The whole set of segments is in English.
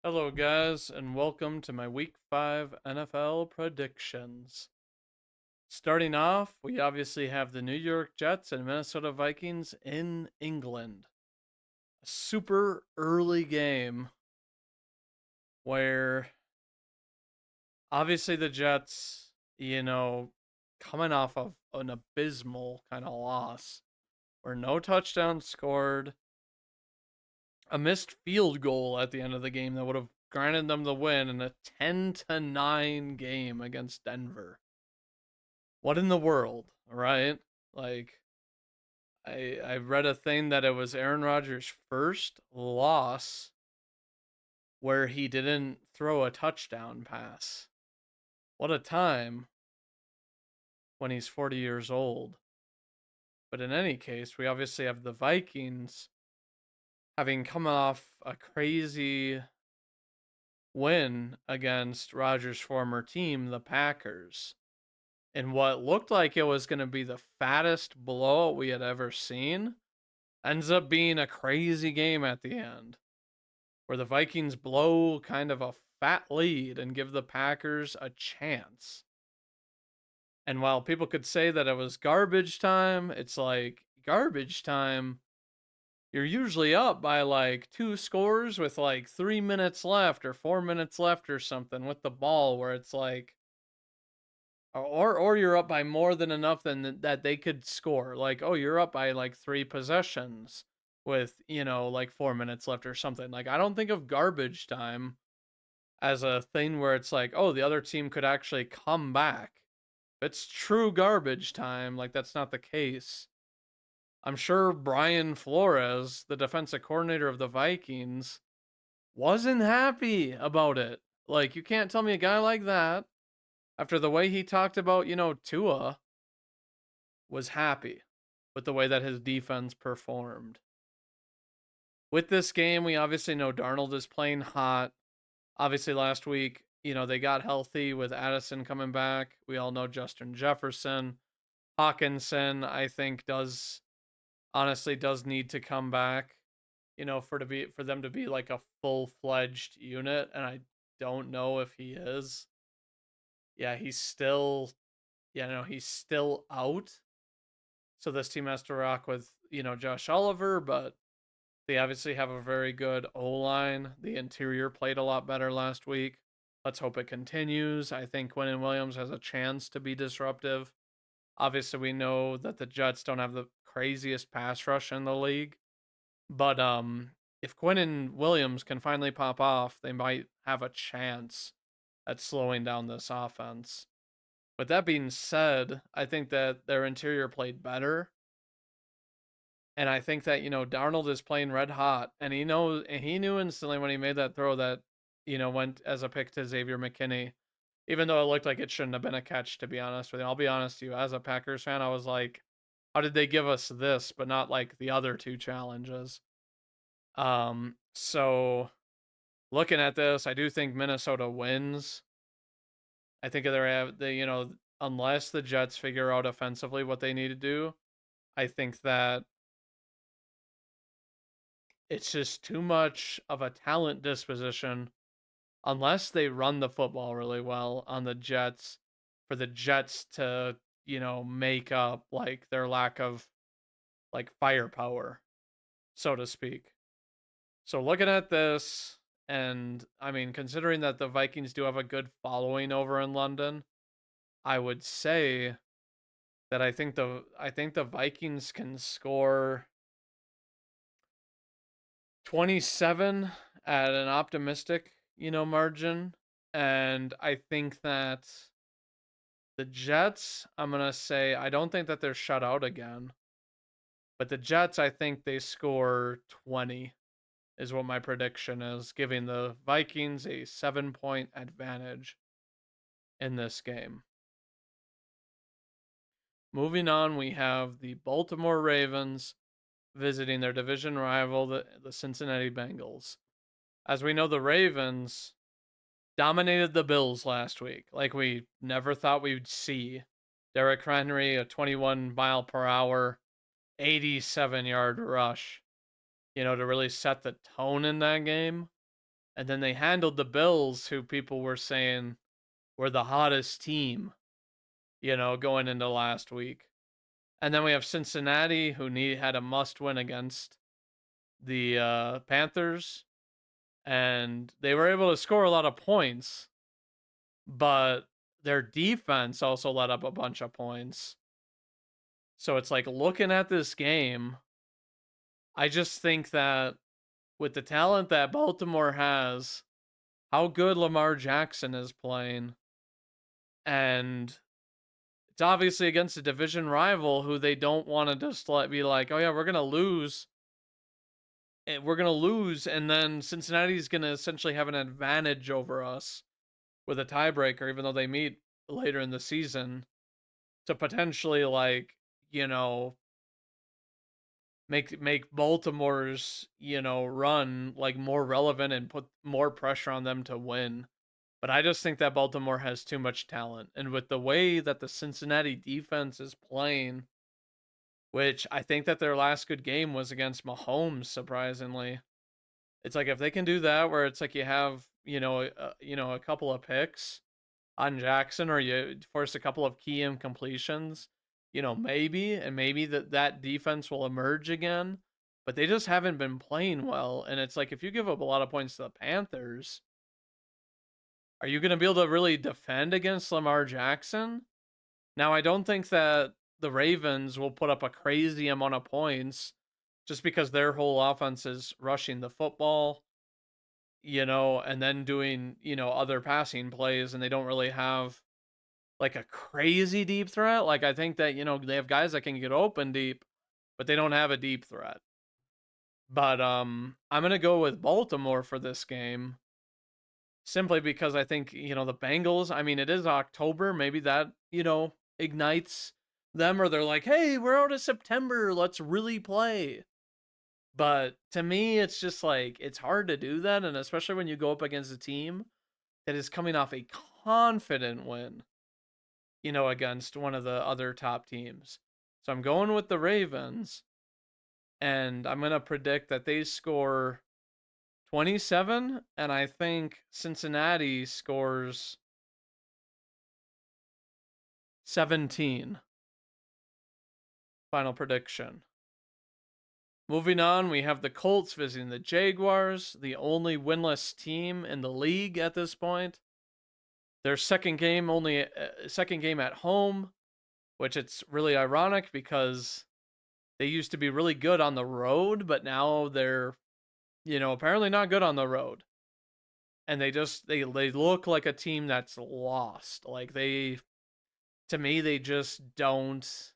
Hello, guys, and welcome to my Week 5 NFL predictions. Starting off, we obviously have the New York Jets and Minnesota Vikings in England. A super early game where obviously the Jets, coming off of an abysmal kind of loss where no touchdown scored, a missed field goal at the end of the game that would have granted them the win in a 10-9 game against Denver. What in the world, right? Like I read a thing that it was Aaron Rodgers' first loss where he didn't throw a touchdown pass. What a time when he's 40 years old. But in any case, we obviously have the Vikings having come off a crazy win against Rodgers' former team, the Packers, in what looked like it was going to be the fattest blowout we had ever seen. Ends up being a crazy game at the end where the Vikings blow kind of a fat lead and give the Packers a chance. And while people could say that it was garbage time, it's like garbage time. You're usually up by like two scores with like 3 minutes left or 4 minutes left or something with the ball, where it's like, or you're up by more than enough than that they could score. Like, oh, you're up by like three possessions with, like 4 minutes left or something. Like, I don't think of garbage time as a thing where it's like, oh, the other team could actually come back. If it's true garbage time, like that's not the case. I'm sure Brian Flores, the defensive coordinator of the Vikings, wasn't happy about it. Like, you can't tell me a guy like that, after the way he talked about, Tua, was happy with the way that his defense performed. With this game, we obviously know Darnold is playing hot. Obviously, last week, they got healthy with Addison coming back. We all know Justin Jefferson. Hawkinson, I think, does need to come back, for them to be like a full-fledged unit, and I don't know if he is. Yeah, he's still out. So this team has to rock with, Josh Oliver, but they obviously have a very good O line. The interior played a lot better last week. Let's hope it continues. I think Quinnen Williams has a chance to be disruptive. Obviously, we know that the Jets don't have the craziest pass rush in the league, but if Quinnen Williams can finally pop off, they might have a chance at slowing down this offense. With that being said, I think that their interior played better. And I think that, Darnold is playing red hot, and he knew instantly when he made that throw that, went as a pick to Xavier McKinney, even though it looked like it shouldn't have been a catch, to be honest with you. I'll be honest with you, as a Packers fan, I was like, how did they give us this, but not like the other two challenges? So looking at this, I do think Minnesota wins. I think unless the Jets figure out offensively what they need to do, I think that it's just too much of a talent disposition unless they run the football really well on the Jets, for the Jets to, make up like their lack of like firepower, so to speak. So looking at this, and I mean, considering that the Vikings do have a good following over in London, I would say that I think the Vikings can score 27 at an optimistic, margin. And I think that the Jets, I'm going to say, I don't think that they're shut out again. But the Jets, I think they score 20, is what my prediction is, giving the Vikings a 7-point advantage in this game. Moving on, we have the Baltimore Ravens visiting their division rival, the Cincinnati Bengals. As we know, the Ravens dominated the Bills last week, like we never thought we'd see. Derrick Henry, a 21 mile per hour, 87-yard rush, to really set the tone in that game. And then they handled the Bills, who people were saying were the hottest team, going into last week. And then we have Cincinnati, who had a must win against the Panthers, and they were able to score a lot of points, but their defense also let up a bunch of points. So it's like, looking at this game, I just think that with the talent that Baltimore has, how good Lamar Jackson is playing, and it's obviously against a division rival who they don't want to just be like, oh yeah, we're gonna lose. We're gonna lose, and then Cincinnati's gonna essentially have an advantage over us with a tiebreaker, even though they meet later in the season, to potentially, like, you know, make Baltimore's, run like more relevant and put more pressure on them to win. But I just think that Baltimore has too much talent. And with the way that the Cincinnati defense is playing, which I think that their last good game was against Mahomes, surprisingly. It's like, if they can do that, where it's like you have, a couple of picks on Jackson, or you force a couple of key incompletions, maybe that defense will emerge again. But they just haven't been playing well, and it's like, if you give up a lot of points to the Panthers, are you going to be able to really defend against Lamar Jackson? Now, I don't think that the Ravens will put up a crazy amount of points just because their whole offense is rushing the football, and then doing, other passing plays, and they don't really have like a crazy deep threat. Like, I think that, they have guys that can get open deep, but they don't have a deep threat. But I'm going to go with Baltimore for this game, simply because I think, the Bengals, I mean, it is October, maybe that, ignites them, or they're like, "Hey, we're out of September, let's really play." But to me, it's just like, it's hard to do that, and especially when you go up against a team that is coming off a confident win, against one of the other top teams. So I'm going with the Ravens, and I'm going to predict that they score 27, and I think Cincinnati scores 17. Final prediction. Moving on, we have the Colts visiting the Jaguars, the only winless team in the league at this point. Their second game at home, which it's really ironic because they used to be really good on the road, but now they're, apparently not good on the road. And they look like a team that's lost. Like, to me, they just don't.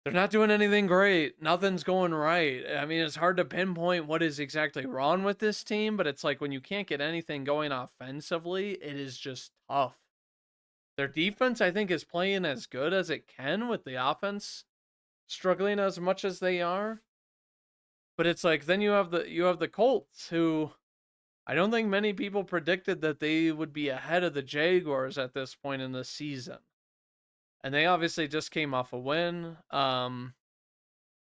They're not doing anything great. Nothing's going right. I mean, it's hard to pinpoint what is exactly wrong with this team, but it's like, when you can't get anything going offensively, it is just tough. Their defense, I think, is playing as good as it can with the offense struggling as much as they are. But it's like, then you have the Colts, who I don't think many people predicted that they would be ahead of the Jaguars at this point in the season. And they obviously just came off a win.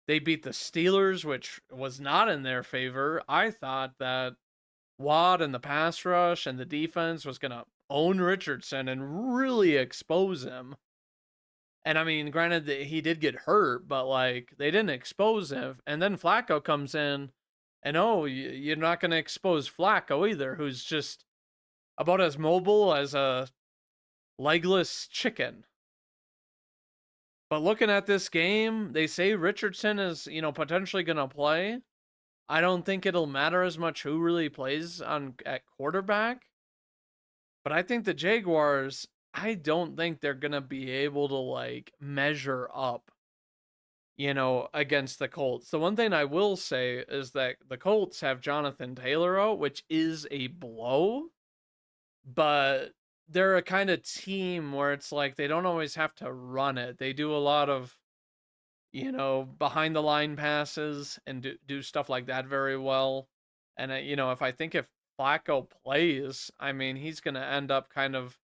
They beat the Steelers, which was not in their favor. I thought that Watt and the pass rush and the defense was going to own Richardson and really expose him. And I mean, granted that he did get hurt, but like, they didn't expose him. And then Flacco comes in, and you're not going to expose Flacco either, who's just about as mobile as a legless chicken. But looking at this game, they say Richardson is, potentially going to play. I don't think it'll matter as much who really plays at quarterback. But I think the Jaguars, I don't think they're going to be able to, like, measure up, against the Colts. The one thing I will say is that the Colts have Jonathan Taylor out, which is a blow. But they're a kind of team where it's like, they don't always have to run it. They do a lot of, behind the line passes and do stuff like that very well. And, if Flacco plays, I mean, he's going to end up kind of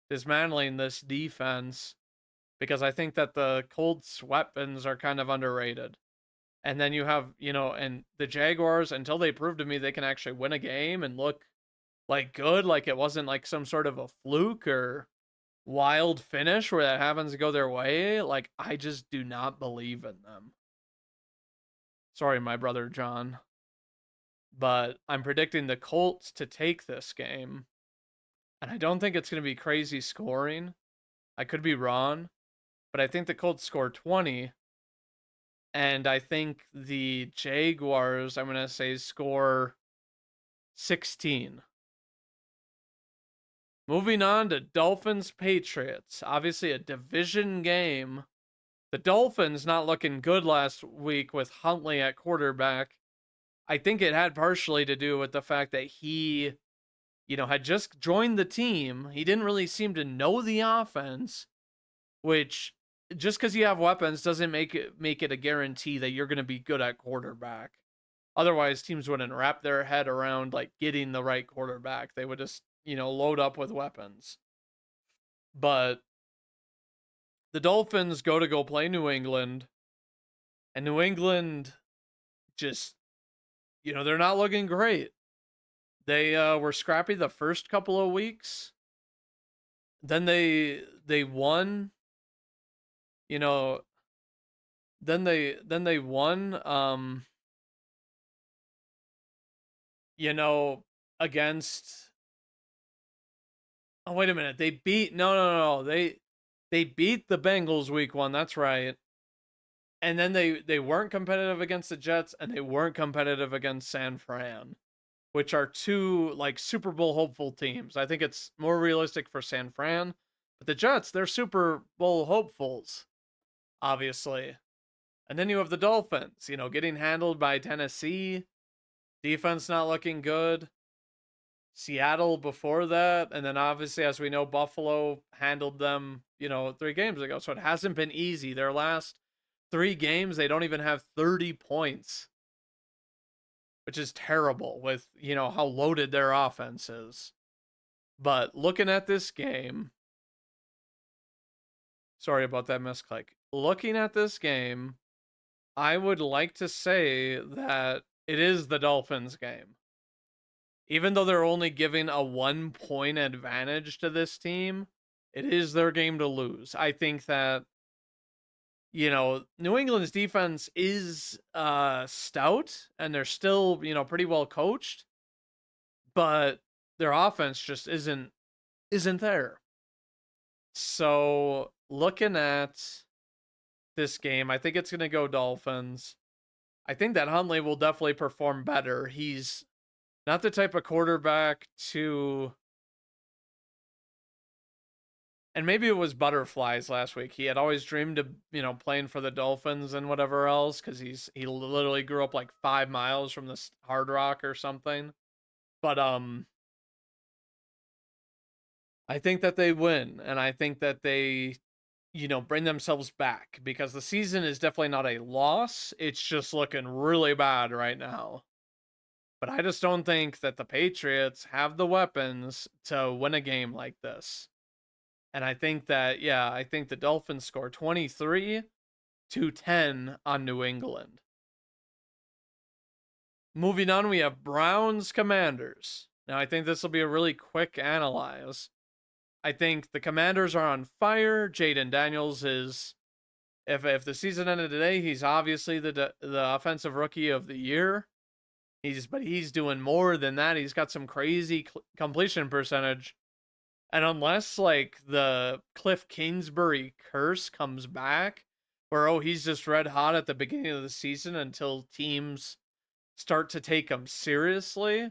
dismantling this defense, because I think that the Colts weapons are kind of underrated. And then you have, and the Jaguars, until they prove to me they can actually win a game and look like good, like it wasn't like some sort of a fluke or wild finish where that happens to go their way, like I just do not believe in them. Sorry, my brother John. But I'm predicting the Colts to take this game. And I don't think it's going to be crazy scoring. I could be wrong, but I think the Colts score 20. And I think the Jaguars, I'm going to say, score 16. Moving on to Dolphins Patriots. Obviously, a division game. The Dolphins not looking good last week with Huntley at quarterback. I think it had partially to do with the fact that he, had just joined the team. He didn't really seem to know the offense, which just because you have weapons doesn't make it a guarantee that you're going to be good at quarterback. Otherwise, teams wouldn't wrap their head around like getting the right quarterback. They would just, load up with weapons. But the Dolphins go play New England, and New England just, they're not looking great. They were scrappy the first couple of weeks. Then they won, you know, then they won against. Oh, wait a minute. They beat no. They beat the Bengals week 1. That's right. And then they weren't competitive against the Jets, and they weren't competitive against San Fran, which are two like Super Bowl hopeful teams. I think it's more realistic for San Fran, but the Jets, they're Super Bowl hopefuls, obviously. And then you have the Dolphins, getting handled by Tennessee, defense not looking good. Seattle before that, and then obviously, as we know, Buffalo handled them, 3 games ago. So it hasn't been easy. Their last 3 games, they don't even have 30 points, which is terrible with, how loaded their offense is. But looking at this game, sorry about that misclick. Looking at this game, I would like to say that it is the Dolphins game. Even though they're only giving a 1-point advantage to this team, it is their game to lose. I think that, New England's defense is stout, and they're still, pretty well coached, but their offense just isn't there. So looking at this game, I think it's going to go Dolphins. I think that Huntley will definitely perform better. He's not the type of quarterback to, and maybe it was butterflies last week. He had always dreamed of, playing for the Dolphins and whatever else, because he literally grew up like 5 miles from this Hard Rock or something. But I think that they win, and I think that they, bring themselves back, because the season is definitely not a loss. It's just looking really bad right now. But I just don't think that the Patriots have the weapons to win a game like this. And I think that, I think the Dolphins score 23-10 on New England. Moving on, we have Browns Commanders. Now, I think this will be a really quick analyze. I think the Commanders are on fire. Jayden Daniels is, if the season ended today, he's obviously the offensive rookie of the year. But he's doing more than that. He's got some crazy completion percentage. And unless like the Cliff Kingsbury curse comes back, where he's just red hot at the beginning of the season until teams start to take him seriously,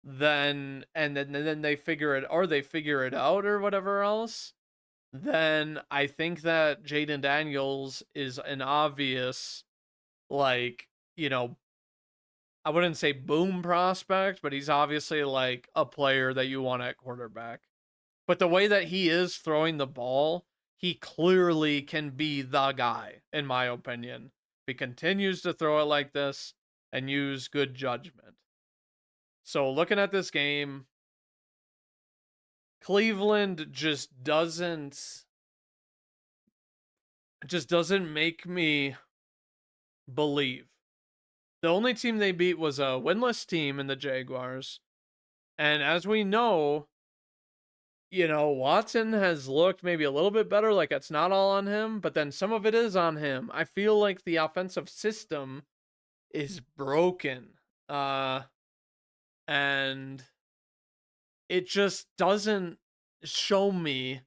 then they figure it out or whatever else, then I think that Jayden Daniels is an obvious, like, I wouldn't say boom prospect, but he's obviously like a player that you want at quarterback. But the way that he is throwing the ball, he clearly can be the guy, in my opinion. If he continues to throw it like this and use good judgment. So looking at this game, Cleveland just doesn't make me believe The only team they beat was a winless team in the Jaguars. And as we know, Watson has looked maybe a little bit better, like it's not all on him, but then some of it is on him. I feel like the offensive system is broken. And it just doesn't show me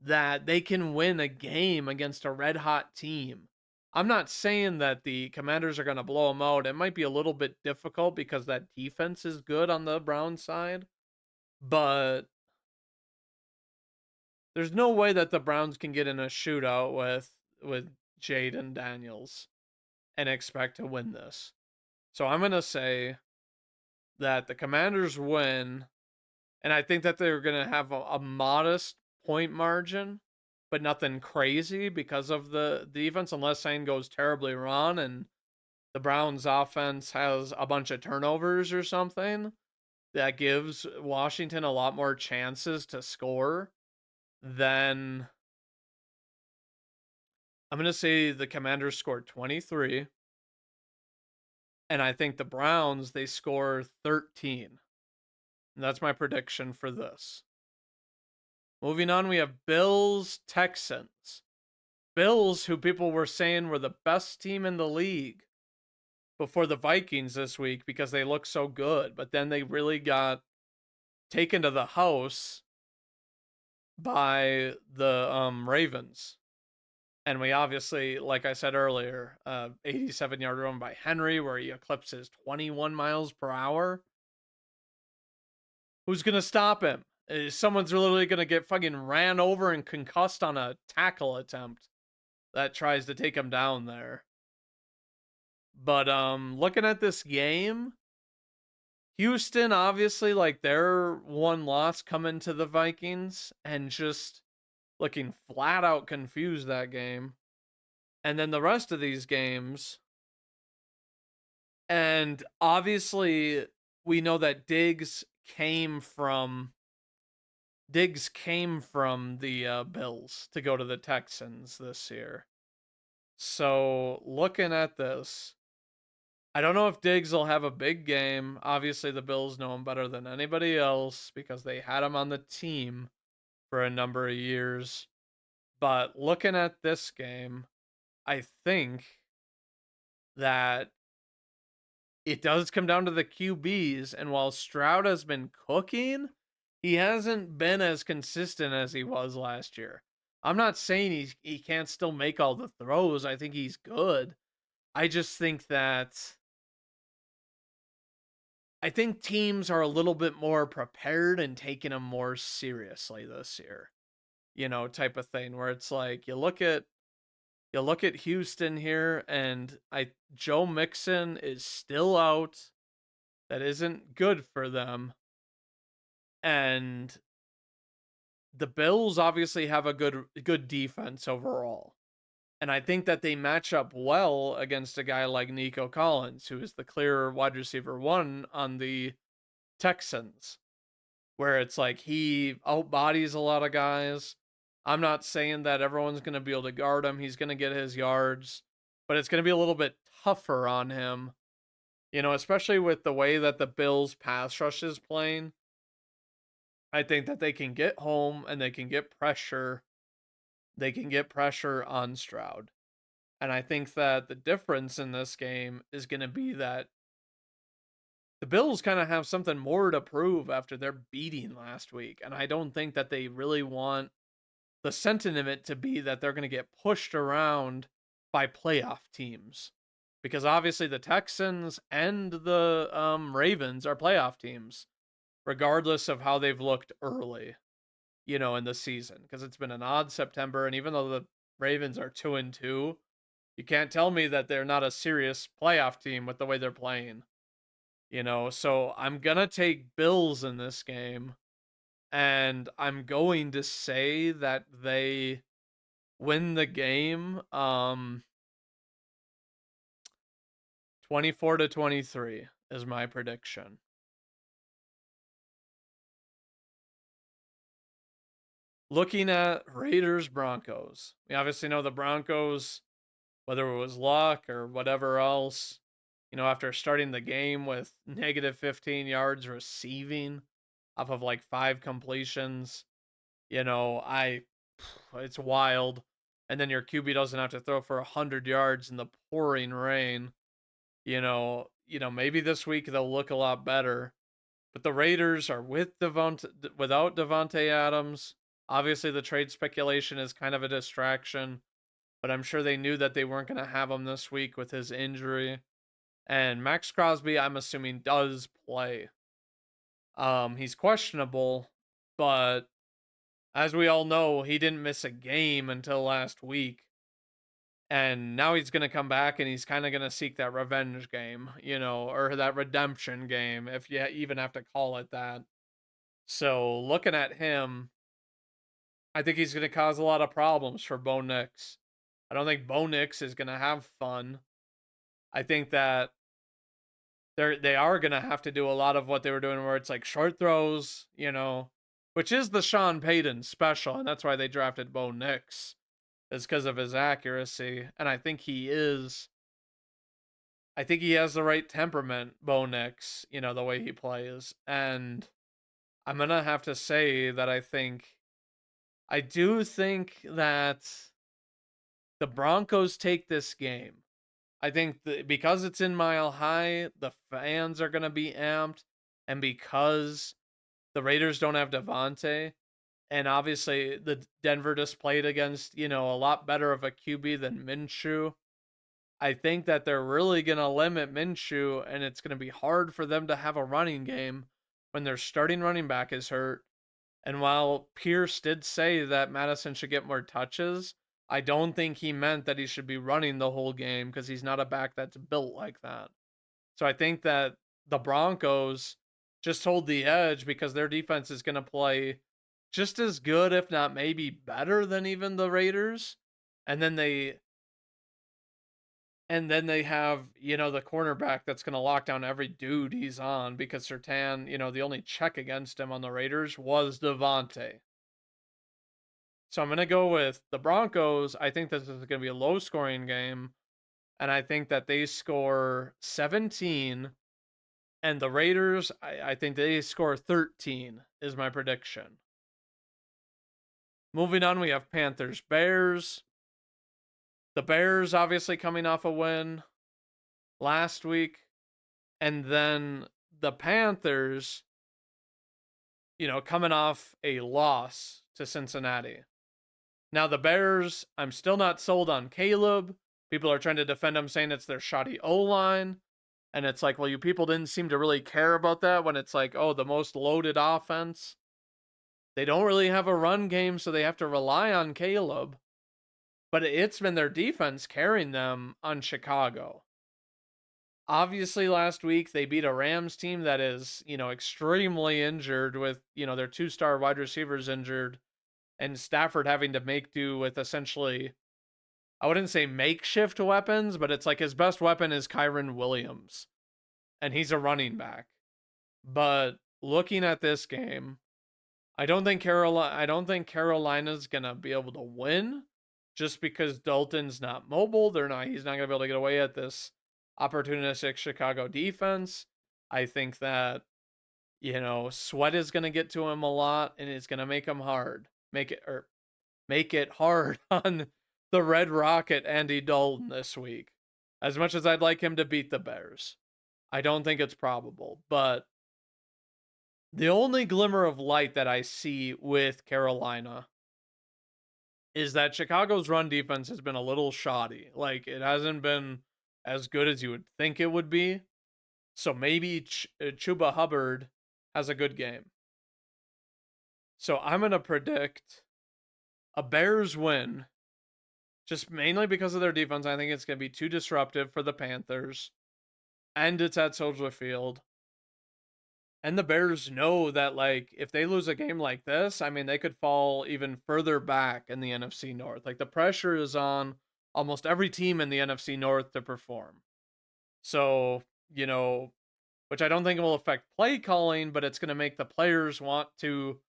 that they can win a game against a red hot team. I'm not saying that the Commanders are going to blow them out. It might be a little bit difficult because that defense is good on the Browns side, but there's no way that the Browns can get in a shootout with Jaden Daniels and expect to win this. So I'm going to say that the Commanders win, and I think that they're going to have a modest point margin, but nothing crazy because of the defense, unless something goes terribly wrong and the Browns offense has a bunch of turnovers or something that gives Washington a lot more chances to score. Then I'm going to say the Commanders scored 23, and I think the Browns, they score 13. And that's my prediction for this. Moving on, we have Bills Texans. Bills, who people were saying were the best team in the league before the Vikings this week because they look so good, but then they really got taken to the house by the Ravens. And we obviously, like I said earlier, 87-yard run by Henry where he eclipses 21 miles per hour. Who's going to stop him? Someone's literally going to get fucking ran over and concussed on a tackle attempt that tries to take him down there. But looking at this game, Houston obviously like their one loss coming to the Vikings and just looking flat out confused that game. And then the rest of these games, and obviously we know that Diggs came from the Bills to go to the Texans this year. So looking at this, I don't know if Diggs will have a big game. Obviously, the Bills know him better than anybody else because they had him on the team for a number of years. But looking at this game, I think that it does come down to the QBs. And while Stroud has been cooking, he hasn't been as consistent as he was last year. I'm not saying he can't still make all the throws. I think he's good. I just think that I think teams are a little bit more prepared and taking him more seriously this year. Type of thing where it's like you look at Houston here and Joe Mixon is still out. That isn't good for them. And the Bills obviously have a good defense overall. And I think that they match up well against a guy like Nico Collins, who is the clear wide receiver one on the Texans, where it's like he outbodies a lot of guys. I'm not saying that everyone's going to be able to guard him. He's going to get his yards, but it's going to be a little bit tougher on him, especially with the way that the Bills pass rush is playing. I think that they can get home and they can get pressure. They can get pressure on Stroud. And I think that the difference in this game is going to be that the Bills kind of have something more to prove after their beating last week. And I don't think that they really want the sentiment to be that they're going to get pushed around by playoff teams. Because obviously the Texans and the Ravens are playoff teams, regardless of how they've looked early, in the season. Because it's been an odd September. And even though the Ravens are 2-2, you can't tell me that they're not a serious playoff team with the way they're playing. So I'm going to take Bills in this game. And I'm going to say that they win the game 24-23 is my prediction. Looking at Raiders Broncos. We obviously know the Broncos, whether it was luck or whatever else, after starting the game with negative 15 yards receiving off of like 5 completions, it's wild. And then your QB doesn't have to throw for 100 yards in the pouring rain. Maybe this week they'll look a lot better. But the Raiders are without Devontae Adams. Obviously, the trade speculation is kind of a distraction, but I'm sure they knew that they weren't going to have him this week with his injury. And Max Crosby, I'm assuming, does play. He's questionable, but as we all know, he didn't miss a game until last week. And now he's going to come back and he's kind of going to seek that revenge game, or that redemption game, if you even have to call it that. So looking at him, I think he's going to cause a lot of problems for Bo Nix. I don't think Bo Nix is going to have fun. I think that they are going to have to do a lot of what they were doing where it's like short throws, which is the Sean Payton special. And that's why they drafted Bo Nix, is because of his accuracy. And I think he has the right temperament, Bo Nix, the way he plays. And I'm going to have to say that I do think that the Broncos take this game. I think because it's in Mile High, the fans are going to be amped. And because the Raiders don't have Devontae, and obviously the Denver just played against, a lot better of a QB than Minshew. I think that they're really going to limit Minshew, and it's going to be hard for them to have a running game when their starting running back is hurt. And while Pierce did say that Madison should get more touches, I don't think he meant that he should be running the whole game because he's not a back that's built like that. So I think that the Broncos just hold the edge because their defense is going to play just as good, if not maybe better than even the Raiders. And then they have, the cornerback that's going to lock down every dude he's on because Surtain, the only check against him on the Raiders was Devontae. So I'm going to go with the Broncos. I think this is going to be a low scoring game. And I think that they score 17. And the Raiders, I think they score 13 is my prediction. Moving on, we have Panthers Bears. The Bears obviously coming off a win last week. And then the Panthers, coming off a loss to Cincinnati. Now, the Bears, I'm still not sold on Caleb. People are trying to defend him, saying it's their shoddy O-line. And it's like, well, you people didn't seem to really care about that when it's like, oh, the most loaded offense. They don't really have a run game, so they have to rely on Caleb. But it's been their defense carrying them on Chicago. Obviously, last week they beat a Rams team that is, extremely injured with, their 2-star wide receivers injured and Stafford having to make do with essentially, I wouldn't say makeshift weapons, but it's like his best weapon is Kyren Williams. And he's a running back. But looking at this game, I don't think Carolina's gonna be able to win just because Dalton's not mobile. He's not gonna be able to get away at this opportunistic Chicago defense. I think that, Sweat is gonna get to him a lot and it's gonna make him hard. Make it hard on the Red Rocket Andy Dalton this week. As much as I'd like him to beat the Bears, I don't think it's probable, but the only glimmer of light that I see with Carolina is that Chicago's run defense has been a little shoddy. Like, it hasn't been as good as you would think it would be. So maybe Chuba Hubbard has a good game. So I'm going to predict a Bears win, just mainly because of their defense. I think it's going to be too disruptive for the Panthers, and it's at Soldier Field. And the Bears know that, like, if they lose a game like this, I mean, they could fall even further back in the NFC North. Like, the pressure is on almost every team in the NFC North to perform. So, which I don't think will affect play calling, but it's going to make the players want to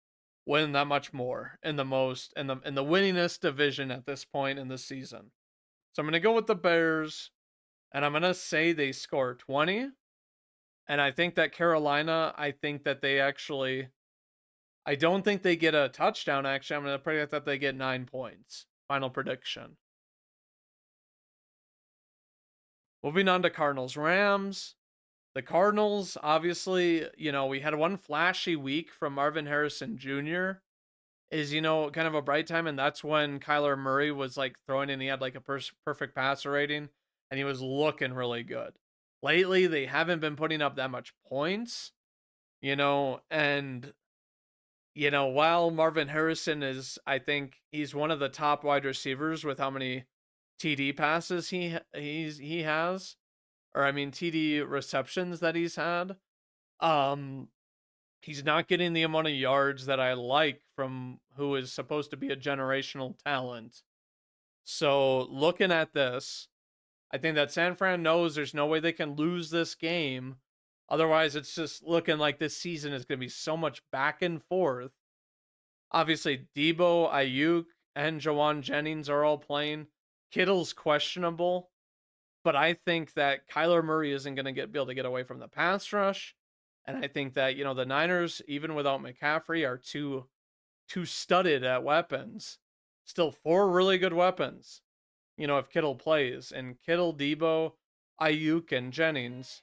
win that much more in the winningest division at this point in the season. So I'm going to go with the Bears. And I'm going to say they score 20. And I think that Carolina, I think that they actually, I don't think they get a touchdown, actually. I'm going to predict that they get 9 points. Final prediction. Moving on to Cardinals Rams. The Cardinals, obviously, we had one flashy week from Marvin Harrison Jr. is, kind of a bright time, and that's when Kyler Murray was like throwing in, he had like a perfect passer rating, and he was looking really good. Lately, they haven't been putting up that much points, and while Marvin Harrison is, I think he's one of the top wide receivers with how many TD passes he has, or I mean TD receptions that he's had. Um, he's not getting the amount of yards that I like from who is supposed to be a generational talent. So looking at this, I think that San Fran knows there's no way they can lose this game. Otherwise, it's just looking like this season is going to be so much back and forth. Obviously, Debo, Ayuk, and Jawan Jennings are all playing. Kittle's questionable, but I think that Kyler Murray isn't going to be able to get away from the pass rush. And I think that, the Niners, even without McCaffrey, are too studded at weapons. Still 4 really good weapons, if Kittle plays. And Kittle, Debo, Ayuk, and Jennings.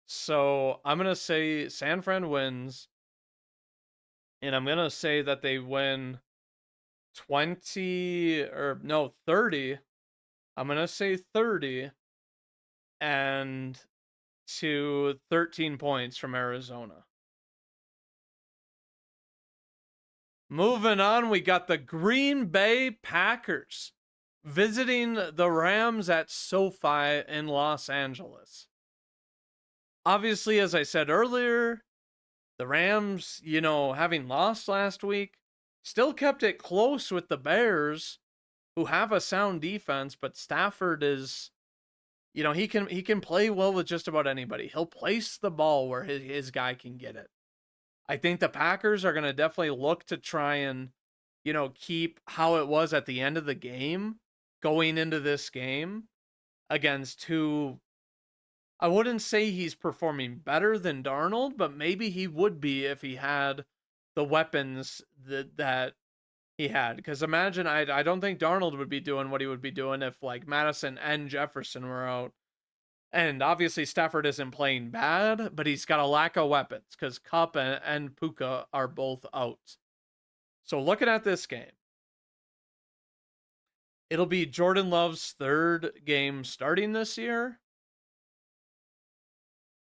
So I'm going to say San Fran wins. And I'm going to say that they win 20 or no, 30. I'm going to say 30 and to 13 points from Arizona. Moving on, we got the Green Bay Packers visiting the Rams at SoFi in Los Angeles. Obviously, as I said earlier, the Rams, having lost last week, still kept it close with the Bears, who have a sound defense, but Stafford is, he can play well with just about anybody. He'll place the ball where his guy can get it. I think the Packers are going to definitely look to try and, keep how it was at the end of the game going into this game against who I wouldn't say he's performing better than Darnold, but maybe he would be if he had the weapons that he had. Because imagine, I don't think Darnold would be doing what he would be doing if like Madison and Jefferson were out. And obviously Stafford isn't playing bad, but he's got a lack of weapons because Kupp and Puka are both out. So looking at this game, it'll be Jordan Love's 3rd game starting this year.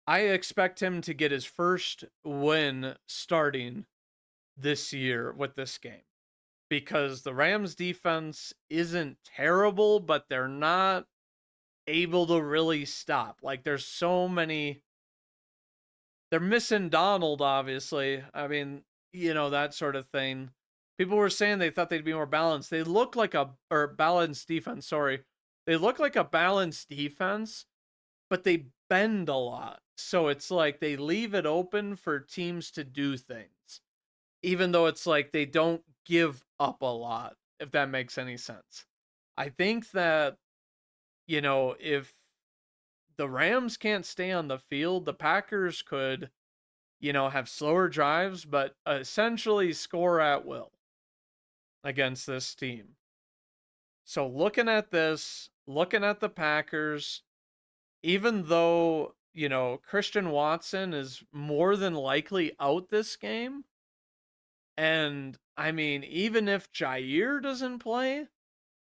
I expect him to get his first win starting this year with this game because the Rams defense isn't terrible, but they're not able to really stop. Like there's so many, they're missing Donald, obviously. I mean, that sort of thing. People were saying they thought they'd be more balanced. They look like or balanced defense, sorry. They look like a balanced defense, but they bend a lot. So it's like they leave it open for teams to do things, even though it's like they don't give up a lot, if that makes any sense. I think that, if the Rams can't stay on the field, the Packers could, have slower drives, but essentially score at will against this team. So looking at this, looking at the Packers, even though, Christian Watson is more than likely out this game, and I mean, even if Jair doesn't play,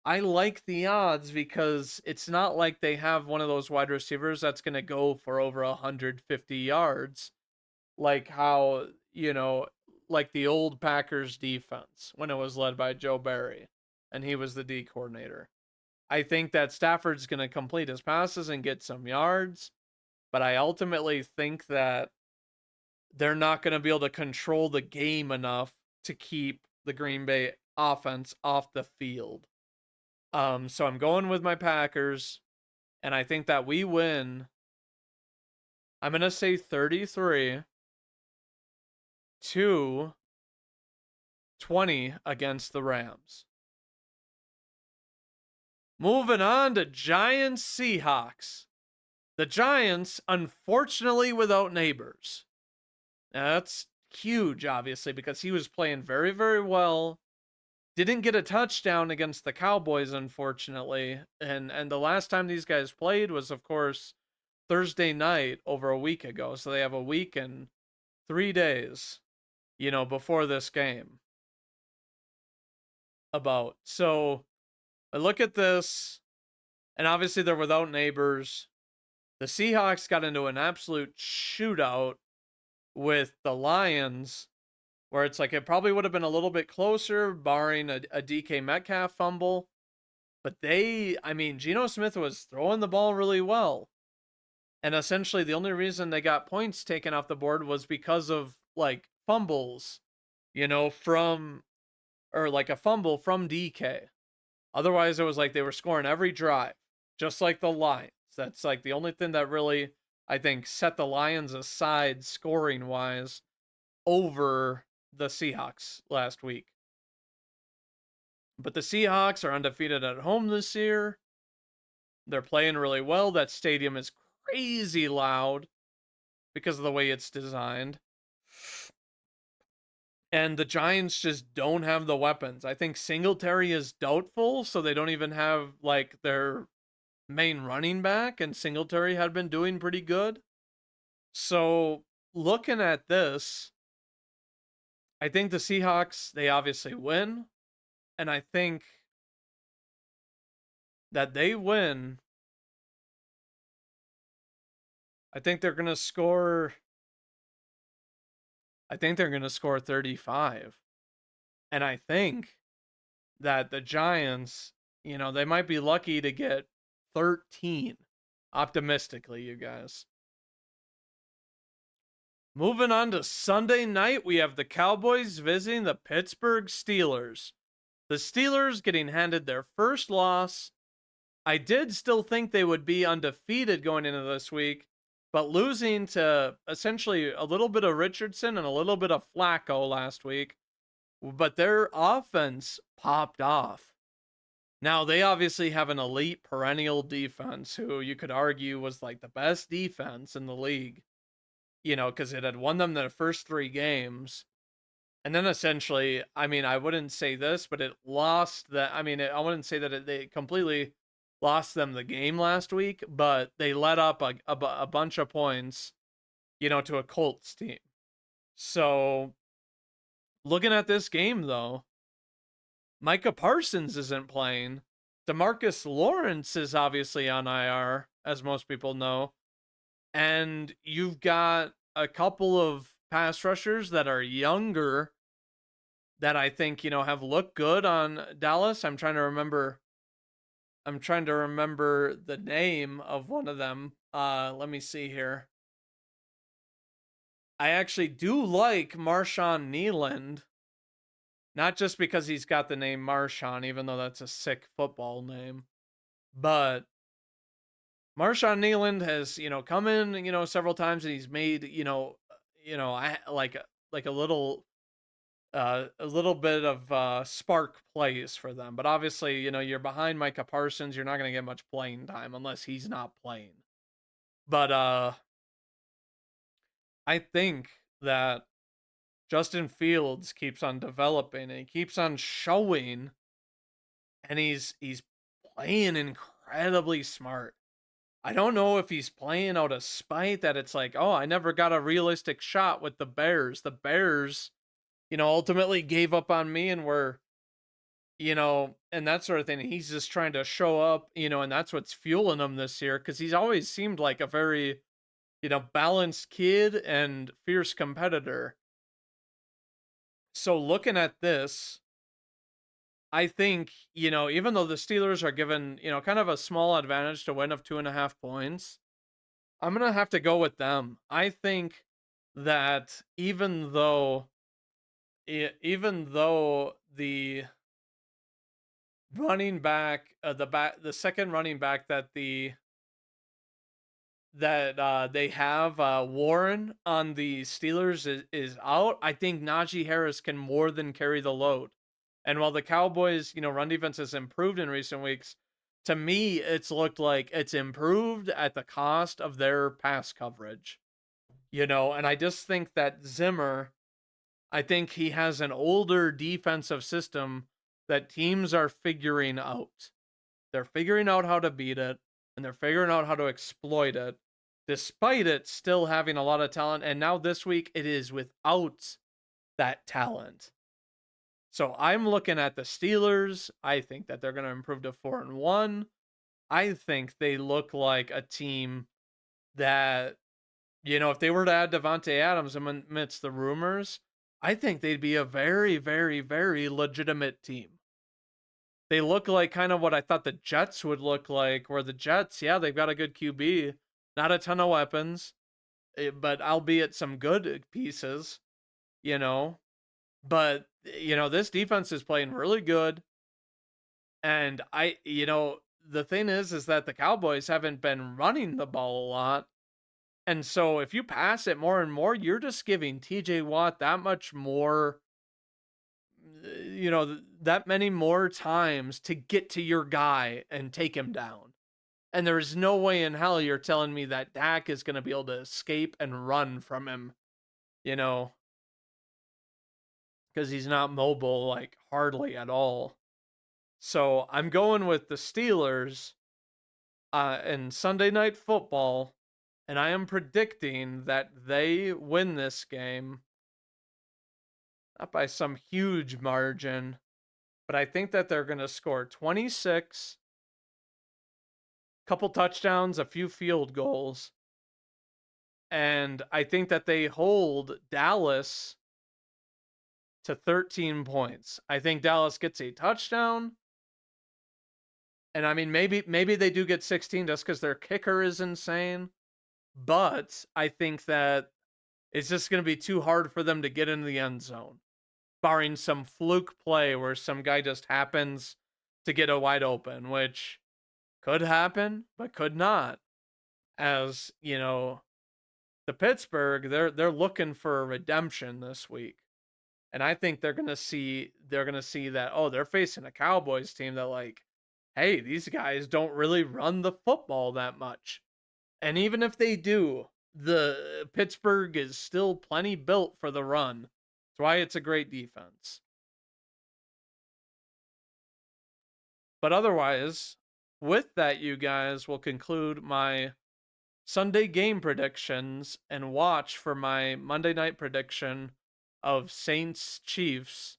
I like the odds because it's not like they have one of those wide receivers that's going to go for over 150 yards, like how, like the old Packers defense when it was led by Joe Barry and he was the D coordinator. I think that Stafford's going to complete his passes and get some yards, but I ultimately think that they're not going to be able to control the game enough to keep the Green Bay offense off the field. So I'm going with my Packers, and I think that we win. I'm going to say 33 to 20 against the Rams. Moving on to Giants Seahawks. The Giants, unfortunately, without Neighbors. Now, that's huge, obviously, because he was playing very, very well. Didn't get a touchdown against the Cowboys, unfortunately. And the last time these guys played was, of course, Thursday night over a week ago. So they have a week and 3 days, before this game. So I look at this, and obviously they're without Neighbors. The Seahawks got into an absolute shootout with the Lions, where it's like it probably would have been a little bit closer, barring a DK Metcalf fumble. But Geno Smith was throwing the ball really well. And essentially the only reason they got points taken off the board was because of like fumbles, like a fumble from DK. Otherwise, it was like they were scoring every drive, just like the Lions. That's like the only thing that really, I think, set the Lions aside scoring wise over the Seahawks last week. But the Seahawks are undefeated at home this year. They're playing really well. That stadium is crazy loud because of the way it's designed. And the Giants just don't have the weapons. I think Singletary is doubtful, so they don't even have like their main running back, and Singletary had been doing pretty good. So looking at this, I think the Seahawks, they obviously win. And I think that they win. I think they're going to score. I think they're going to score 35. And I think that the Giants, they might be lucky to get 13. Optimistically, you guys. Moving on to Sunday night, we have the Cowboys visiting the Pittsburgh Steelers. The Steelers getting handed their first loss. I did still think they would be undefeated going into this week, but losing to essentially a little bit of Richardson and a little bit of Flacco last week, but their offense popped off. Now, they obviously have an elite perennial defense who you could argue was like the best defense in the league, because it had won them their first 3 games. And then essentially, I wouldn't say this, but it lost that. I wouldn't say that they completely lost them the game last week, but they let up a bunch of points, to a Colts team. So looking at this game, though, Micah Parsons isn't playing. DeMarcus Lawrence is obviously on IR, as most people know. And you've got a couple of pass rushers that are younger that I think, have looked good on Dallas. I'm trying to remember the name of one of them. Let me see here. I actually do like Marshawn Kneeland. Not just because he's got the name Marshawn, even though that's a sick football name. But Marshawn Kneeland has, come in, several times, and he's made, I like a little bit of spark plays for them. But obviously, you're behind Micah Parsons. You're not going to get much playing time unless he's not playing. But I think that Justin Fields keeps on developing and he keeps on showing, and he's playing incredibly smart. I don't know if he's playing out of spite that it's like, oh, I never got a realistic shot with the Bears. The Bears, ultimately gave up on me and were, and that sort of thing. He's just trying to show up, and that's what's fueling him this year because he's always seemed like a very, balanced kid and fierce competitor. So looking at this, I think, even though the Steelers are given, kind of a small advantage to win of 2.5 points, I'm going to have to go with them. I think that even though the running back, the second running back that they have, Warren on the Steelers is out, I think Najee Harris can more than carry the load. And while the Cowboys, run defense has improved in recent weeks, To me, it's looked like it's improved at the cost of their pass coverage, and I just think that Zimmer, I think he has an older defensive system that teams are figuring out. They're figuring out how to beat it, and they're figuring out how to exploit it, despite it still having a lot of talent. And now this week, it is without that talent. So I'm looking at the Steelers. I think that they're going to improve to 4-1. I think they look like a team that, if they were to add Devontae Adams amidst the rumors, I think they'd be a very, very, very legitimate team. They look like kind of what I thought the Jets would look like, where the Jets, yeah, they've got a good QB, not a ton of weapons, but albeit some good pieces, you know. But, this defense is playing really good. And the thing is that the Cowboys haven't been running the ball a lot. And so if you pass it more and more, you're just giving TJ Watt that much more, that many more times to get to your guy and take him down. And there's no way in hell you're telling me that Dak is going to be able to escape and run from him, you know, because he's not mobile, like hardly at all. So I'm going with the Steelers in Sunday Night Football, and I am predicting that they win this game, not by some huge margin, but I think that they're going to score 26, couple touchdowns, a few field goals, and I think that they hold Dallas to 13 points. I think Dallas gets a touchdown. And I mean, maybe they do get 16 just because their kicker is insane. But I think that it's just going to be too hard for them to get into the end zone, barring some fluke play where some guy just happens to get a wide open, which could happen, but could not. As the Pittsburgh, they're looking for a redemption this week. And I think they're gonna see that, oh, they're facing a Cowboys team that, like, hey, these guys don't really run the football that much. And even if they do, the Pittsburgh is still plenty built for the run. That's why it's a great defense. But otherwise, with that, you guys will conclude my Sunday game predictions and watch for my Monday night prediction of Saints Chiefs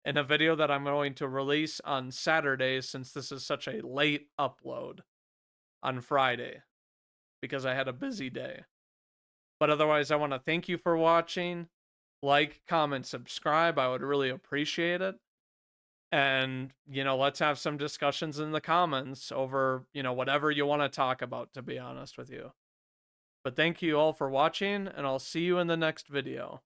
in a video that I'm going to release on Saturday, since this is such a late upload on Friday because I had a busy day. But otherwise, I want to thank you for watching. Like, comment, subscribe. I would really appreciate it. And, let's have some discussions in the comments over, whatever you want to talk about, to be honest with you. But thank you all for watching, and I'll see you in the next video.